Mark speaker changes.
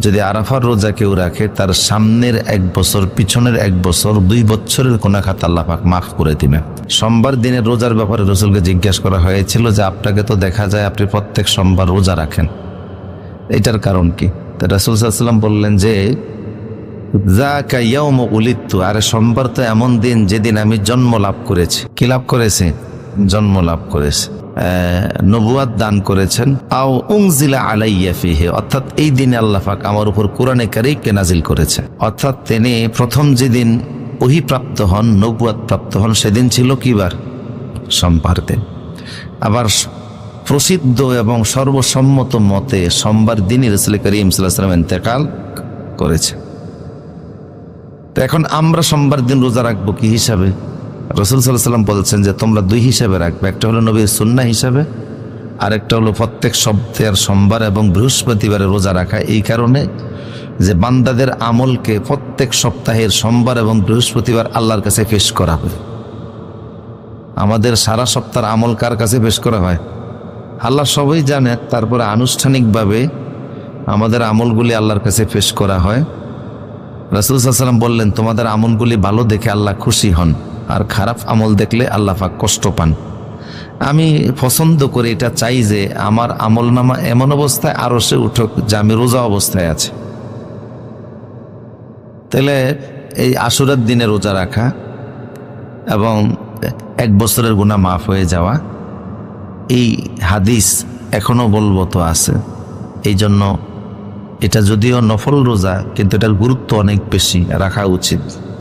Speaker 1: যদি আরাফার রোজা কেউ রাখে তার সামনের 1 বছর, পিছনের 1 বছর, 2 বছরের গুনাহ খাতা আল্লাহ পাক মাফ করে দিবেন। সোমবার দিনের রোজার ব্যাপারে রাসূলকে জিজ্ঞাসা করা হয়েছিল যে আপনাকে তো দেখা যায় আপনি প্রত্যেক সোমবার রোজা রাখেন, এটার কারণ কি? তো রাসূল সাল্লাল্লাহু আলাইহি ওয়াসাল্লাম বললেন যে যাকা ইয়াউমু উলিদতু, আরে সোমবার তো এমন দিন যেদিন আমি জন্ম লাভ করেছি। কি লাভ করেছে? জন্ম লাভ করেছে, নবুয়াত দান করেছেন। আও উনজিলা আলাইয়া ফিহি, অর্থাৎ এই দিনে আল্লাহ পাক আমার উপর কোরআনে কারীমকে নাজিল করেছেন। অর্থাৎ তিনি প্রথম যেদিন ওহী প্রাপ্ত হন, নবুয়াত প্রাপ্ত হন, সেদিন ছিল কি বার? সোমবার দিন। আবার প্রসিদ্ধ এবং সর্বসম্মত মতে সোমবার দিনই রাসূল করিম সাল্লাল্লাহু আলাইহি ওয়াসাল্লাম ইন্তেকাল করেছে। তো এখন আমরা সোমবার দিন রোজা রাখবো কি হিসাবে? রাসূল সাল্লাল্লাহু আলাইহি ওয়াসাল্লাম বলছেন যে তোমরা 2 হিসাবে রাখবে, একটা হলো নবীর সুন্নাহ হিসাবে, আর একটা হলো প্রত্যেক সপ্তাহের সোমবার এবং বৃহস্পতিবারে রোজা রাখা। এই কারণে যে বান্দাদের আমলকে প্রত্যেক সপ্তাহের সোমবার এবং বৃহস্পতিবার আল্লাহর কাছে পেশ করা হয়। আমাদের সারা সপ্তাহের আমল কার কাছে পেশ করা হয়? আল্লাহ সবাই জানে, তারপরে আনুষ্ঠানিকভাবে আমাদের আমলগুলি আল্লাহর কাছে পেশ করা হয়। রাসূল সাল্লাল্লাহু আলাইহি ওয়াসাল্লাম বললেন তোমাদের আমলগুলি ভালো দেখে আল্লাহ খুশি হন, আর খারাপ আমল দেখলে আল্লাহ পাক কষ্ট পান। আমি পছন্দ করে এটা চাই যে আমার আমল নামা এমন অবস্থায় আরশে উঠুক যে আমি রোজা অবস্থায় আছি। তাহলে এই আশুরার দিনে রোজা রাখা এবং 1 বছরের গুনাহ মাফ হয়ে যাওয়া, এই হাদিস এখনো বলবৎ আছে। এই জন্য এটা যদিও নফল রোজা, কিন্তু এটার গুরুত্ব অনেক বেশি, রাখা উচিত।